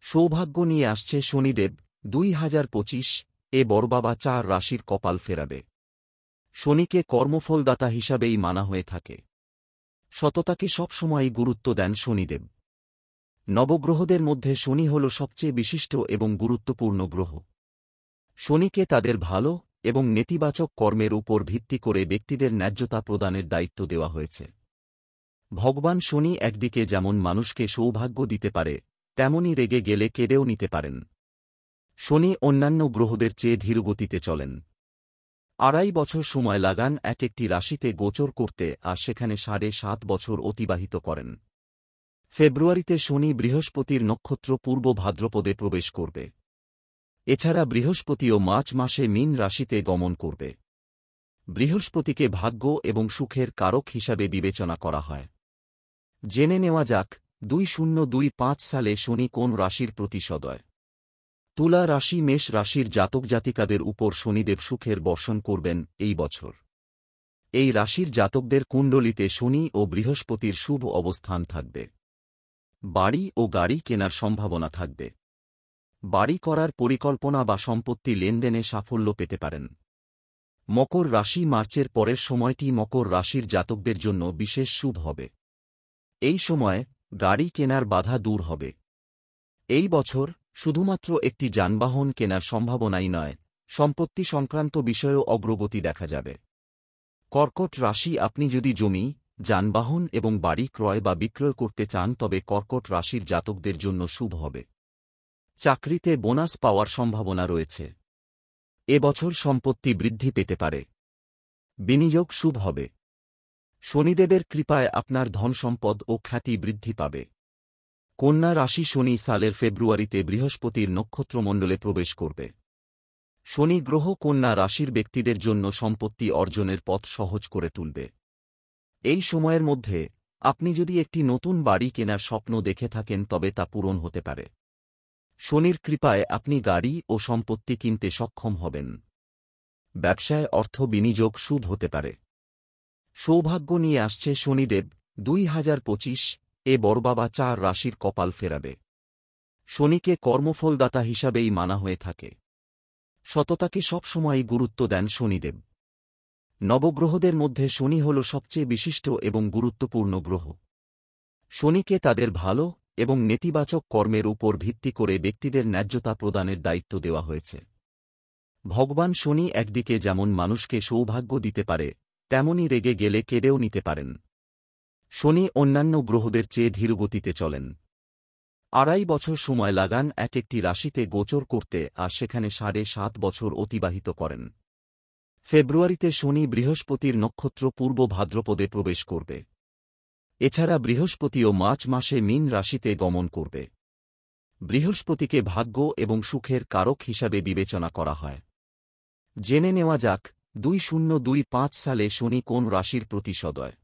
সৌভাগ্য নিয়ে আসছে শনিদেব 2025। এ বড়বাবা 4 রাশির কপাল ফেরাবে। শনিকে কর্মফলদাতা হিসাবেই মানা হয়ে থাকে। সততাকে সবসময়ই গুরুত্ব দেন শনিদেব। নবগ্রহদের মধ্যে শনি হল সবচেয়ে বিশিষ্ট এবং গুরুত্বপূর্ণ গ্রহ। শনিকে তাদের ভালো এবং নেতিবাচক কর্মের উপর ভিত্তি করে ব্যক্তিদের ন্যায্যতা প্রদানের দায়িত্ব দেওয়া হয়েছে। ভগবান শনি একদিকে যেমন মানুষকে সৌভাগ্য দিতে পারে, তেমনি রেগে গেলে কেড়েও নিতে পারেন। শনি অন্যান্য গ্রহদের চেয়ে ধীরগতিতে চলেন। 2.5 বছর সময় লাগান এক একটি রাশিতে গোচর করতে, আর সেখানে 7.5 বছর অতিবাহিত করেন। ফেব্রুয়ারিতে শনি বৃহস্পতির নক্ষত্র পূর্ব ভাদ্রপদে প্রবেশ করবে। এছাড়া বৃহস্পতিও মার্চ মাসে মীন রাশিতে গমন করবে। বৃহস্পতিকে ভাগ্য এবং সুখের কারক হিসাবে বিবেচনা করা হয়। জেনে নেওয়া যাক 2025 সালে শনি কোন রাশির প্রতি সদয়। তুলা রাশি। মেষ রাশির জাতক জাতিকাদের উপর শনিদেব সুখের বর্ষণ করবেন এই বছর। এই রাশির জাতকদের কুণ্ডলিতে শনি ও বৃহস্পতির শুভ অবস্থান থাকবে। বাড়ি ও গাড়ি কেনার সম্ভাবনা থাকবে। বাড়ি করার পরিকল্পনা বা সম্পত্তি লেনদেনে সাফল্য পেতে পারেন। মকর রাশি। মার্চের পরের সময়টি মকর রাশির জাতকদের জন্য বিশেষ শুভ হবে। এই সময় গাড়ি কেনার বাধা দূর হবে। এই বছর শুধুমাত্র একটি যানবাহন কেনার সম্ভাবনাই নয়, সম্পত্তি সংক্রান্ত বিষয়েও অগ্রগতি দেখা যাবে। কর্কট রাশি। আপনি যদি জমি, যানবাহন এবং বাড়ি ক্রয় বা বিক্রয় করতে চান তবে কর্কট রাশির জাতকদের জন্য শুভ হবে। চাকরিতে বোনাস পাওয়ার সম্ভাবনা রয়েছে। এবছর সম্পত্তি বৃদ্ধি পেতে পারে। বিনিয়োগ শুভ হবে। শনিদেবের কৃপায় আপনার ধনসম্পদ ও খ্যাতি বৃদ্ধি পাবে। কন্যা রাশি। শনি সালের ফেব্রুয়ারিতে বৃহস্পতির নক্ষত্রমণ্ডলে প্রবেশ করবে। শনি গ্রহ কন্যা রাশির ব্যক্তিদের জন্য সম্পত্তি অর্জনের পথ সহজ করে তুলবে। এই সময়ের মধ্যে আপনি যদি একটি নতুন বাড়ি কেনার স্বপ্ন দেখে থাকেন তবে তা পূরণ হতে পারে। শনির কৃপায় আপনি গাড়ি ও সম্পত্তি কিনতে সক্ষম হবেন। ব্যবসায় অর্থ বিনিয়োগ শুভ হতে পারে। সৌভাগ্য নিয়ে আসছে শনিদেব 2025। এ বড়বাবা 4 রাশির কপাল ফেরাবে। শনিকে কর্মফলদাতা হিসাবেই মানা হয়ে থাকে। সততাকে সবসময়ই গুরুত্ব দেন শনিদেব। নবগ্রহদের মধ্যে শনি হল সবচেয়ে বিশিষ্ট এবং গুরুত্বপূর্ণ গ্রহ। শনিকে তাদের ভালো এবং নেতিবাচক কর্মের উপর ভিত্তি করে ব্যক্তিদের ন্যায্যতা প্রদানের দায়িত্ব দেওয়া হয়েছে। ভগবান শনি একদিকে যেমন মানুষকে সৌভাগ্য দিতে পারে, তেমনি রেগে গেলে কেড়েও নিতে পারেন। শনি অন্যান্য গ্রহদের চেয়ে ধীরগতিতে চলেন। 2.5 বছর সময় লাগান এক একটি রাশিতে গোচর করতে, আর সেখানে 7.5 বছর অতিবাহিত করেন। ফেব্রুয়ারিতে শনি বৃহস্পতির নক্ষত্র পূর্ব ভাদ্রপদে প্রবেশ করবে। এছাড়া বৃহস্পতিও মার্চ মাসে মীন রাশিতে গমন করবে। বৃহস্পতিকে ভাগ্য এবং সুখের কারক হিসাবে বিবেচনা করা হয়। জেনে নেওয়া যাক 2025 সালে শনি কোন রাশির প্রতি সদয়।